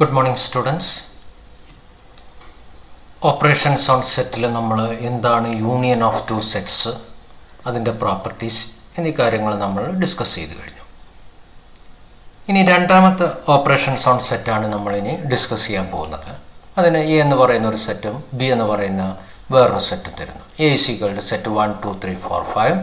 Good morning students. Operations on സെറ്റിൽ നമ്മൾ എന്താണ് union of two sets, അതിൻ്റെ പ്രോപ്പർട്ടീസ് എന്നീ കാര്യങ്ങൾ നമ്മൾ ഡിസ്കസ് ചെയ്ത് കഴിഞ്ഞു. ഇനി രണ്ടാമത്തെ ഓപ്പറേഷൻസ് ഓൺ സെറ്റാണ് നമ്മളിനി ഡിസ്കസ് ചെയ്യാൻ പോകുന്നത്. അതിന് എ എന്ന് പറയുന്ന ഒരു സെറ്റും ബി എന്ന് പറയുന്ന വേറൊരു സെറ്റും തരുന്നു. A is equal to set 1 2 3 4 5,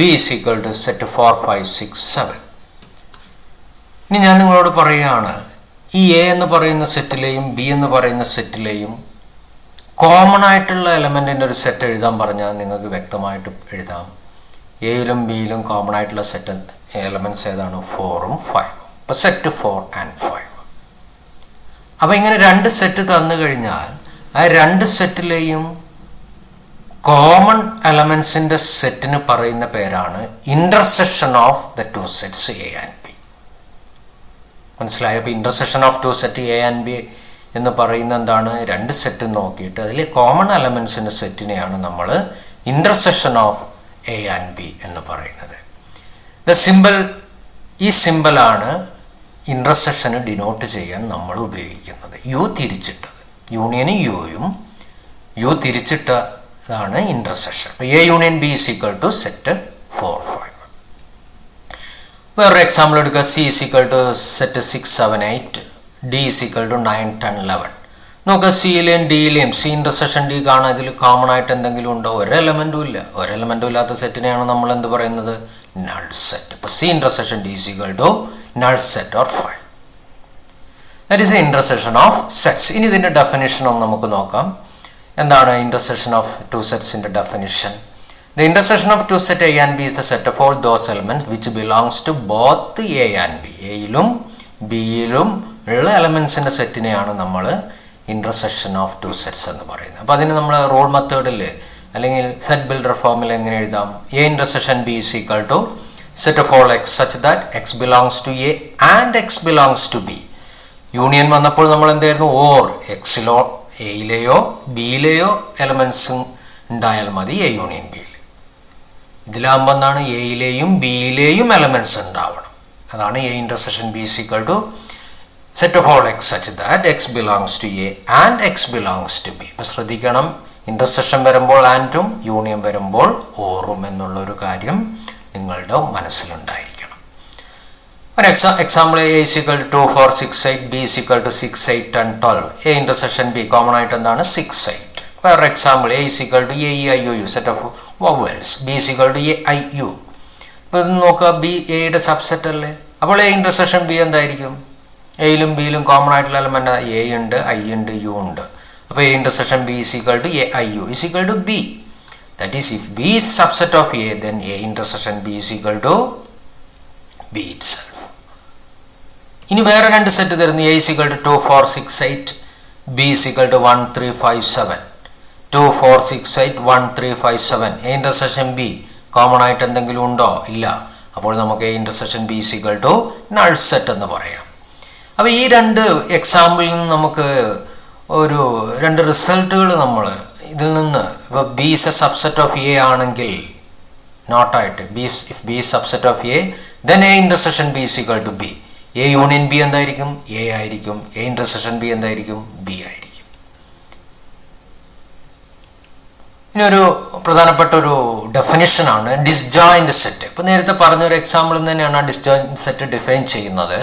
B is equal to set 4 5 6 7. ഇനി ഞാൻ നിങ്ങളോട് പറയുകയാണ്, ഈ എ എന്ന് പറയുന്ന സെറ്റിലെയും ബി എന്ന് പറയുന്ന സെറ്റിലെയും കോമൺ ആയിട്ടുള്ള എലമെൻറ്റിൻ്റെ ഒരു സെറ്റ് എഴുതാൻ പറഞ്ഞാൽ നിങ്ങൾക്ക് വ്യക്തമായിട്ട് എഴുതാം. എയിലും ബിയിലും കോമൺ ആയിട്ടുള്ള സെറ്റ് എലമെൻറ്റ്സ് ഏതാണ്? 4ഉം 5ഉം. അപ്പോൾ സെറ്റ് 4 and 5. അപ്പോൾ ഇങ്ങനെ രണ്ട് സെറ്റ് തന്നു കഴിഞ്ഞാൽ ആ രണ്ട് സെറ്റിലെയും കോമൺ എലമെൻറ്റ്സിൻ്റെ സെറ്റിന് പറയുന്ന പേരാണ് intersection of the two sets A and B. മനസ്സിലായോ? അപ്പോൾ intersection of to set A and B എന്ന് പറയുന്ന എന്താണ്? രണ്ട് സെറ്റ് നോക്കിയിട്ട് അതിലെ കോമൺ എലമെൻറ്റ്സിൻ്റെ സെറ്റിനെയാണ് നമ്മൾ intersection of A and B എന്ന് പറയുന്നത്. ദ സിമ്പിൾ, ഈ സിമ്പിളാണ് ഇൻ്റർസെക്ഷന് ഡിനോട്ട് ചെയ്യാൻ നമ്മൾ ഉപയോഗിക്കുന്നത്. യു തിരിച്ചിട്ടത്, യൂണിയന് യുയും യു തിരിച്ചിട്ടതാണ് ഇൻ്റർസെക്ഷൻ. അപ്പോൾ A union B is equal to set 4 5. വേറൊരു എക്സാമ്പിൾ എടുക്കുക. C is equal to set 6 7 8, D is equal to 9 10 11. നോക്കുക, സിയിലെയും ഡിയിലെയും സി ഇൻ്റർസെക്ഷൻ ഡി കാണാൻ ഇതിൽ കോമൺ ആയിട്ട് എന്തെങ്കിലും ഉണ്ടോ? ഒരു എലമെൻറ്റും ഇല്ല. ഒരു എലമെൻറ്റും ഇല്ലാത്ത സെറ്റിനെയാണ് നമ്മൾ എന്ത് പറയുന്നത്? Null set. ഇപ്പോൾ C intersection D is equal to null set or 5. That is A intersection of sets. ഇനി ഇതിൻ്റെ ഡെഫിനിഷൻ ഒന്ന് നമുക്ക് നോക്കാം. എന്താണ് ഇൻ്റർസെക്ഷൻ ഓഫ് ടു സെറ്റ്സിൻ്റെ definition? The intersection of two set A and B is the set of all those elements which belongs to both A and B. എയിലും ബിയിലും ഉള്ള എലമെൻസിൻ്റെ സെറ്റിനെയാണ് നമ്മൾ intersection of two sets എന്ന് പറയുന്നത്. അപ്പോൾ അതിന് നമ്മൾ റൂൾ മെത്തേഡിൽ അല്ലെങ്കിൽ സെറ്റ് ബിൽഡർ ഫോമിൽ എങ്ങനെ എഴുതാം? A intersection B is equal to set of all x such that x belongs to A and x belongs to B. Union വന്നപ്പോൾ നമ്മൾ എന്തായിരുന്നു? ഓർ എക്സിലോ എയിലെയോ ബിയിലെയോ എലമെൻസ് ഉണ്ടായാൽ മതി എ യൂണിയൻ ബി. ഇതിലാകുമ്പോൾ എന്താണ്? എയിലെയും ബിയിലെയും എലമെൻറ്റ്സ് ഉണ്ടാവണം. അതാണ് A intersection B is equal to set of all x such that x belongs to A and x belongs to B. ഇപ്പം ശ്രദ്ധിക്കണം, ഇൻ്റർസെക്ഷൻ വരുമ്പോൾ ആൻഡും യൂണിയൻ വരുമ്പോൾ ഓറും എന്നുള്ളൊരു കാര്യം നിങ്ങളുടെ മനസ്സിലുണ്ടായിരിക്കണം. ഒരു example, A is equal to 2 4 6 8, B is equal to 6 8 10 12. A intersection B common ആയിട്ട് എന്താണ്? 6 8. വേറൊരു example, A is equal to A E I O U set of vowels, B is equal to A I U. ഇപ്പോൾ ഇത് നോക്കുക, B എയുടെ subset അല്ലേ? അപ്പോൾ A intersection B എന്തായിരിക്കും? എയിലും ബിയിലും കോമൺ ആയിട്ടുള്ള എലമെൻ്റ് എ ഉണ്ട്, ഐ ഉണ്ട്, യു ഉണ്ട്. അപ്പോൾ A intersection B is equal to A I U is equal to B. That is if B is subset of A, then A intersection B is equal to B itself. ഇനി വേറെ രണ്ട് set തരുന്നു. A is equal to 2 4 6 8, B is equal to 1 3 5 7. 2 4 6 8 1 3 5 7. A intersection B common ആയിട്ട് എന്തെങ്കിലും ഉണ്ടോ? ഇല്ല. അപ്പോൾ നമുക്ക് A intersection B is equal to null set എന്ന് പറയാം. അപ്പോൾ ഈ രണ്ട് എക്സാമ്പിളിൽ നിന്ന് നമുക്ക് ഒരു രണ്ട് റിസൾട്ടുകൾ നമ്മൾ ഇതിൽ നിന്ന്, ഇപ്പോൾ B is a subset of A ആണെങ്കിൽ നോട്ടായിട്ട് if B is subset of A, then A intersection B is equal to B. A union B എന്തായിരിക്കും? എ ആയിരിക്കും. എ ഇൻ്റർസെക്ഷൻ ബി എന്തായിരിക്കും? ബി ആയിരിക്കും. ഇനി ഒരു പ്രധാനപ്പെട്ട ഒരു ഡെഫിനിഷനാണ് ഡിസ്ജോയിൻറ്റ് സെറ്റ്. ഇപ്പോൾ നേരത്തെ പറഞ്ഞൊരു എക്സാമ്പിളിൽ തന്നെയാണ് ആ ഡിസ്ജോയിൻറ്റ് സെറ്റ് ഡിഫൈൻ ചെയ്യുന്നത്.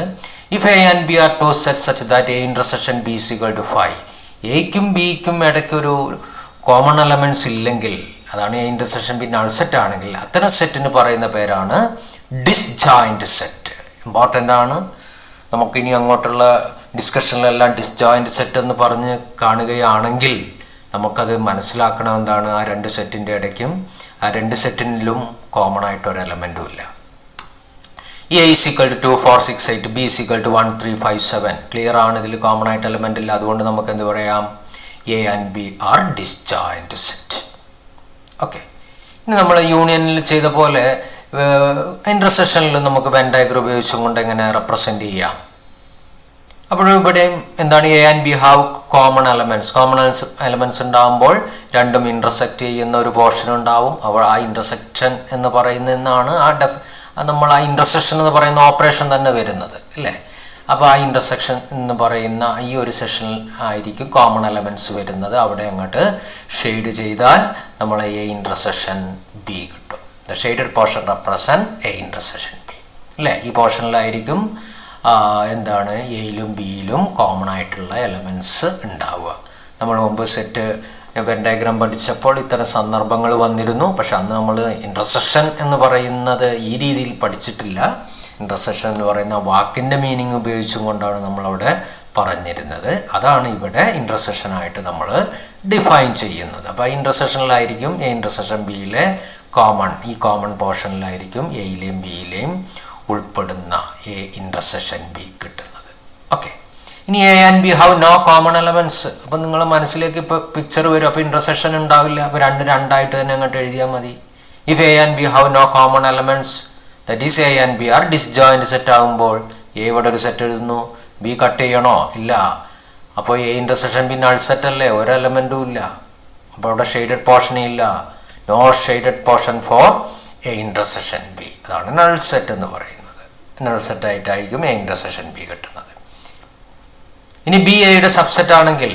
If A and B are two set such that A intersection B is equal to 5. എയ്ക്കും ബിക്കും ഇടയ്ക്കൊരു കോമൺ എലമെൻറ്റ്സ് ഇല്ലെങ്കിൽ, അതാണ് A intersection B null set ആണെങ്കിൽ, അത്തരം സെറ്റിന് പറയുന്ന പേരാണ് ഡിസ്ജോയിൻറ്റ് സെറ്റ്. ഇമ്പോർട്ടൻ്റ് ആണ്. നമുക്കിനി അങ്ങോട്ടുള്ള ഡിസ്കഷനിലെല്ലാം ഡിസ്ജോയിൻറ്റ് സെറ്റ് എന്ന് പറഞ്ഞ് കാണുകയാണെങ്കിൽ നമുക്കത് മനസ്സിലാക്കണം എന്താണ്? ആ രണ്ട് സെറ്റിൻ്റെ ഇടയ്ക്കും ആ രണ്ട് സെറ്റിലും കോമൺ ആയിട്ട് ഒരു എലമെൻറ്റും ഇല്ല. A is equal to 2 4 6 8, B is equal to 1 3 5 7. Clear ആണ്, ഇതിൽ കോമൺ ആയിട്ട് എലമെൻ്റ് ഇല്ല. അതുകൊണ്ട് നമുക്ക് എന്ത് പറയാം? A and B are disjoint set. Okay. ഇനി നമ്മൾ യൂണിയനിൽ ചെയ്ത പോലെ ഇൻ്റർസെക്ഷനിൽ നമുക്ക് വെൻ ഡയഗ്രം ഉപയോഗിച്ചും കൊണ്ട് എങ്ങനെ റെപ്രസെൻ്റ് ചെയ്യാം? അപ്പോൾ ഇവിടെയും എന്താണ്? A and B have common elements ഉണ്ടാകുമ്പോൾ രണ്ടും ഇൻ്റർസെക്റ്റ് ചെയ്യുന്ന ഒരു പോർഷൻ ഉണ്ടാവും. അപ്പോൾ ആ ഇൻ്റർസെക്ഷൻ എന്ന് പറയുന്നതാണ് നമ്മൾ ആ ഇൻ്റർസെക്ഷൻ എന്ന് പറയുന്ന ഓപ്പറേഷൻ തന്നെ വരുന്നത്, അല്ലേ? അപ്പോൾ ആ ഇൻ്റർസെക്ഷൻ എന്ന് പറയുന്ന ഈ ഒരു സെക്ഷനിൽ ആയിരിക്കും കോമൺ എലമെൻറ്റ്സ് വരുന്നത്. അവിടെ അങ്ങോട്ട് ഷെയ്ഡ് ചെയ്താൽ നമ്മൾ എ ഇൻ്റർസെക്ഷൻ ബി കിട്ടും. The shaded portion represent A intersection B അല്ലേ. ഈ പോർഷനിലായിരിക്കും എന്താണ് എയിലും ബിയിലും കോമൺ ആയിട്ടുള്ള എലമെൻറ്റ്സ് ഉണ്ടാവുക. നമ്മൾ മുമ്പ് സെറ്റ് വെൻ ഡയഗ്രാം പഠിച്ചപ്പോൾ ഇത്തരം സന്ദർഭങ്ങൾ വന്നിരുന്നു. പക്ഷെ അന്ന് നമ്മൾ ഇൻ്റർസെക്ഷൻ എന്ന് പറയുന്നത് ഈ രീതിയിൽ പഠിച്ചിട്ടില്ല. ഇൻ്റർസെക്ഷൻ എന്ന് പറയുന്ന വാക്കിൻ്റെ മീനിങ് ഉപയോഗിച്ചും കൊണ്ടാണ് നമ്മളവിടെ പറഞ്ഞിരുന്നത്. അതാണ് ഇവിടെ ഇൻ്റർസെക്ഷനായിട്ട് നമ്മൾ ഡിഫൈൻ ചെയ്യുന്നത്. അപ്പോൾ ഇൻ്റർസെക്ഷനിലായിരിക്കും എ ഇൻ്റർസെക്ഷൻ ബിയിലെ ഈ കോമൺ പോർഷനിലായിരിക്കും എയിലെയും ബിയിലെയും ഉൾപ്പെടുന്ന എ ഇൻ്റർസെക്ഷൻ ബി കിട്ടുന്നത്. ഓക്കെ, ഇനി A and B have no common elements. അപ്പം നിങ്ങൾ മനസ്സിലേക്ക് ഇപ്പോൾ പിക്ചർ വരും. അപ്പോൾ ഇൻ്റർസെക്ഷൻ ഉണ്ടാവില്ല. അപ്പോൾ രണ്ടായിട്ട് തന്നെ അങ്ങോട്ട് എഴുതിയാൽ മതി. If A and B have no common elements that is A and B are disjoint set ആകുമ്പോൾ എ ഇവിടെ ഒരു സെറ്റ് എഴുതുന്നു, ബി കട്ട് ചെയ്യണോ? ഇല്ല. അപ്പോൾ A intersection B null set അല്ലേ, ഒരു എലമെൻറ്റും ഇല്ല. അപ്പോൾ അവിടെ ഷെയ്ഡഡ് പോർഷൻ ഇല്ല. No shaded portion for A intersection B. അതാണ് നൾ സെറ്റ് എന്ന് പറയുന്നത്. നൾ സെറ്റ് ആയിട്ടായിരിക്കും എ ഇൻ്റർസെക്ഷൻ ബി കിട്ടുന്നത്. ഇനി ബി എയുടെ സബ്സെറ്റ് ആണെങ്കിൽ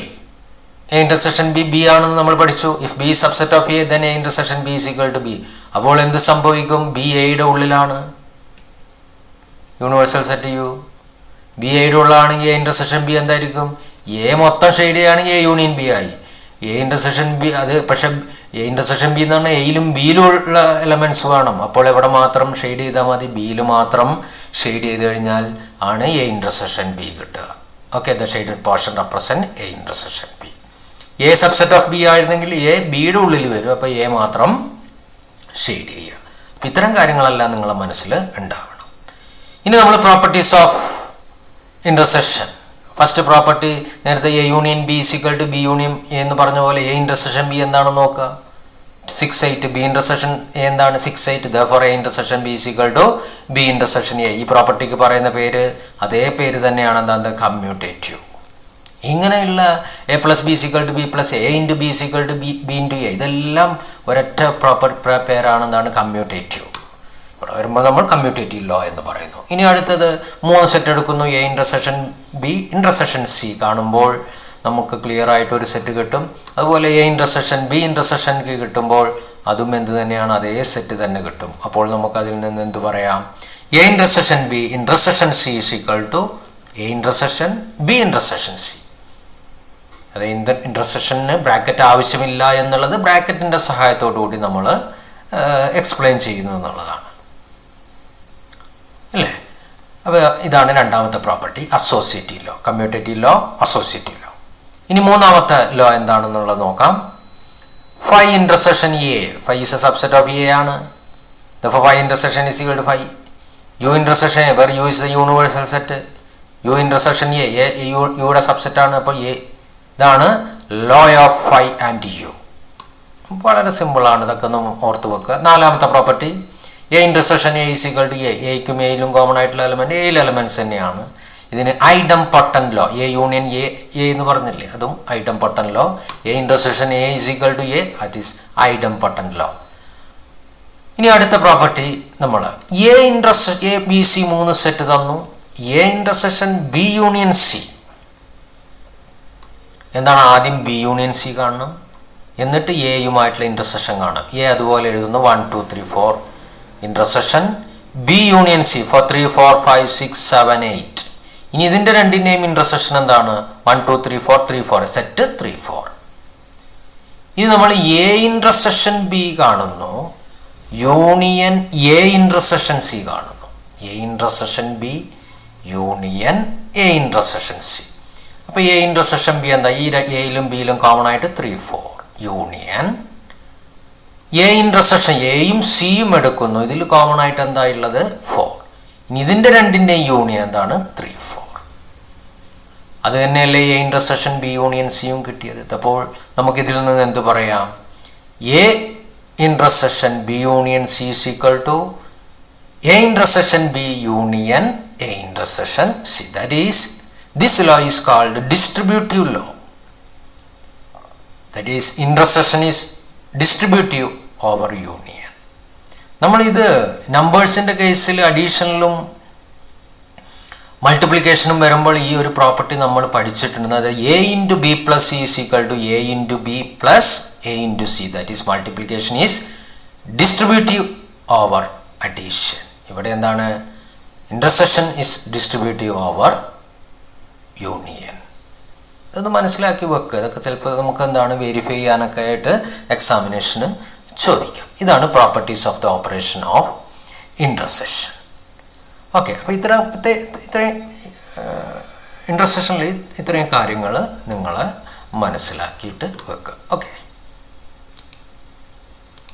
എ ഇൻ്റർസെക്ഷൻ ബി ബി ആണെന്ന് നമ്മൾ പഠിച്ചു. If B subset of A then A intersection B is equal to B. അപ്പോൾ എന്ത് സംഭവിക്കും? ബി എയുടെ ഉള്ളിലാണ്. യൂണിവേഴ്സൽ സെറ്റ് യു ബി എയുടെ ഉള്ളാണെങ്കിൽ എ ഇൻ്റർസെക്ഷൻ ബി എന്തായിരിക്കും? എ മൊത്തം ഷെയ്ഡ് ചെയ്യുകയാണെങ്കിൽ എ യൂണിയൻ ബി ആയി. എ ഇൻ്റർസെക്ഷൻ ബി അത് പക്ഷെ എ ഇൻ്റർസെക്ഷൻ ബി എന്ന് പറഞ്ഞാൽ എയിലും ബിയിലും ഉള്ള എലമെൻറ്റ്സ് വേണം. അപ്പോൾ എവിടെ മാത്രം ഷെയ്ഡ് ചെയ്താൽ മതി? ബിയിൽ മാത്രം ഷെയ്ഡ് ചെയ്ത് കഴിഞ്ഞാൽ ആണ് എ ഇൻ്റർസെക്ഷൻ ബി കിട്ടുക. Okay, the shaded portion represent A intersection B. A subset of B ആയിരുന്നെങ്കിൽ എ ബിയുടെ ഉള്ളിൽ വരും. അപ്പോൾ എ മാത്രം ഷെയ്ഡ് ചെയ്യുക. അപ്പം ഇത്തരം കാര്യങ്ങളെല്ലാം നിങ്ങളുടെ മനസ്സിൽ ഉണ്ടാവണം. ഇനി നമ്മൾ properties of intersection. First property നേരത്തെ A union B equal to B union A എന്ന് പറഞ്ഞ പോലെ എ ഇൻ്റർസെക്ഷൻ ബി എന്താണെന്ന് നോക്കുക. 6, 8. ബി ഇൻ്റർസെക്ഷൻ എ എന്താണ്? 6, 8. Therefore A intersection B equal to B intersection A. ഈ പ്രോപ്പർട്ടിക്ക് പറയുന്ന പേര് അതേ പേര് തന്നെയാണ്. എന്താണ്? കമ്മ്യൂട്ടേറ്റീവ്. ഇങ്ങനെയുള്ള A plus B equal to B plus A into B equal to B into A, ഇതെല്ലാം ഒരൊറ്റ പേരാണ്. എന്താണ്? കമ്മ്യൂട്ടേറ്റീവ്. ഇവിടെ വരുമ്പോൾ നമ്മൾ കമ്മ്യൂട്ടേറ്റീവ് ലോ എന്ന് പറയുന്നു. ഇനി അടുത്തത് 3 സെറ്റ് എടുക്കുന്നു. A intersection B intersection C കാണുമ്പോൾ നമുക്ക് ക്ലിയർ ആയിട്ട് ഒരു സെറ്റ് കിട്ടും. അതുപോലെ എ ഇൻ്റർസെക്ഷൻ ബി ഇൻ്റർസെക്ഷൻ കിട്ടുമ്പോൾ അതും എന്ത് തന്നെയാണ്? അതേ സെറ്റ് തന്നെ കിട്ടും. അപ്പോൾ നമുക്ക് അതിൽ നിന്ന് എന്ത് പറയാം? A intersection B intersection C is equal to A intersection B intersection C. അത് ഇൻ്റർസെക്ഷന് ബ്രാക്കറ്റ് ആവശ്യമില്ല എന്നുള്ളത് ബ്രാക്കറ്റിൻ്റെ സഹായത്തോടു കൂടി നമ്മൾ എക്സ്പ്ലെയിൻ ചെയ്യുന്നു എന്നുള്ളതാണ് അല്ലേ. അപ്പോൾ ഇതാണ് രണ്ടാമത്തെ property, associative law. Commutative law, associative law. ഇനി മൂന്നാമത്തെ ലോ എന്താണെന്നുള്ളത് നോക്കാം. Phi intersection A. Phi is a subset of A ആണ്. Therefore phi intersection is equal to phi. U intersection A, where U is the universal set. U intersection A, യുടെ subset ആണ്. അപ്പോൾ A ഇതാണ് law of phi and U. വളരെ സിമ്പിളാണ്, ഇതൊക്കെ ഒന്ന് ഓർത്ത് വെക്കുക. നാലാമത്തെ property A intersection A is equal to A. എയ്ക്കും എയിലും കോമൺ ആയിട്ടുള്ള എലമെൻറ്റ് എയിൽ എലമെൻറ്റ്സ് തന്നെയാണ്. ഇതിന് idempotent law, A union A എന്ന് പറഞ്ഞില്ലേ, അതും idempotent law. A intersection A is equal to A, that is idempotent law. ഇനി അടുത്ത പ്രോപ്പർട്ടി നമ്മൾ എ ബി സി 3 സെറ്റ് തന്നു. A intersection B union C. എന്താണ്? ആദ്യം ബി യൂണിയൻ സി കാണണം, എന്നിട്ട് എയുമായിട്ടുള്ള ഇൻ്റർസെക്ഷൻ കാണാം. എ അതുപോലെ എഴുതുന്നു 1 2 3 4 intersection B union C for 3 4 5 6 7 8. ഇനി ഇതിൻ്റെ രണ്ടിൻ്റെയും ഇൻ്റർസെക്ഷൻ എന്താണ്? 1 2 3 4 3 4 സെറ്റ് 3 4. ഇനി നമ്മൾ എ ഇൻ്റർസെക്ഷൻ ബി കാണുന്നു, യൂണിയൻ എ ഇൻ്റർസെക്ഷൻ സി കാണുന്നു. A intersection B union A intersection C. അപ്പോൾ എ ഇൻ്റർസെക്ഷൻ ബി എന്താ? ഈ എയിലും ബിയിലും കോമൺ ആയിട്ട് 3 4 യൂണിയൻ എ ഇൻ്റർസെക്ഷൻ എയും സിയും എടുക്കുന്നു. ഇതിൽ കോമൺ ആയിട്ട് എന്താ ഉള്ളത്? 4. ഇനി ഇതിൻ്റെ രണ്ടിൻ്റെയും യൂണിയൻ എന്താണ്? 3 4. അത് തന്നെയല്ലേ എ ഇൻ്റർസെക്ഷൻ ബി യൂണിയൻ സിയും കിട്ടിയത്. അപ്പോൾ നമുക്കിതിൽ നിന്ന് എന്ത് പറയാം? A intersection B union C is equal to A intersection B union A intersection C. That is, this law is called distributive law. That is, intersection is distributive over union. നമ്മൾ ഇത് നമ്പേഴ്സിൻ്റെ കേസിൽ അഡീഷണലും മൾട്ടിപ്ലിക്കേഷനും വരുമ്പോൾ ഈ ഒരു പ്രോപ്പർട്ടി നമ്മൾ പഠിച്ചിട്ടുണ്ട്. അതായത് A into B plus C is equal to A into B plus A into C. That is multiplication is distributive over addition. ഇവിടെ എന്താണ്? Intersection is distributive over union. ഇതൊന്ന് മനസ്സിലാക്കി വെക്കുക. ഇതൊക്കെ ചിലപ്പോൾ നമുക്ക് എന്താണ് വെരിഫൈ ചെയ്യാനൊക്കെ ആയിട്ട് എക്സാമിനേഷന് ചോദിക്കാം. ഇതാണ് properties of the operation of intersection. Okay, അപ്പോൾ ഇത്രയും ഇൻ്റർസെക്ഷനിൽ ഇത്രയും കാര്യങ്ങൾ നിങ്ങൾ മനസ്സിലാക്കിയിട്ട് വെക്കുക. ഓക്കെ.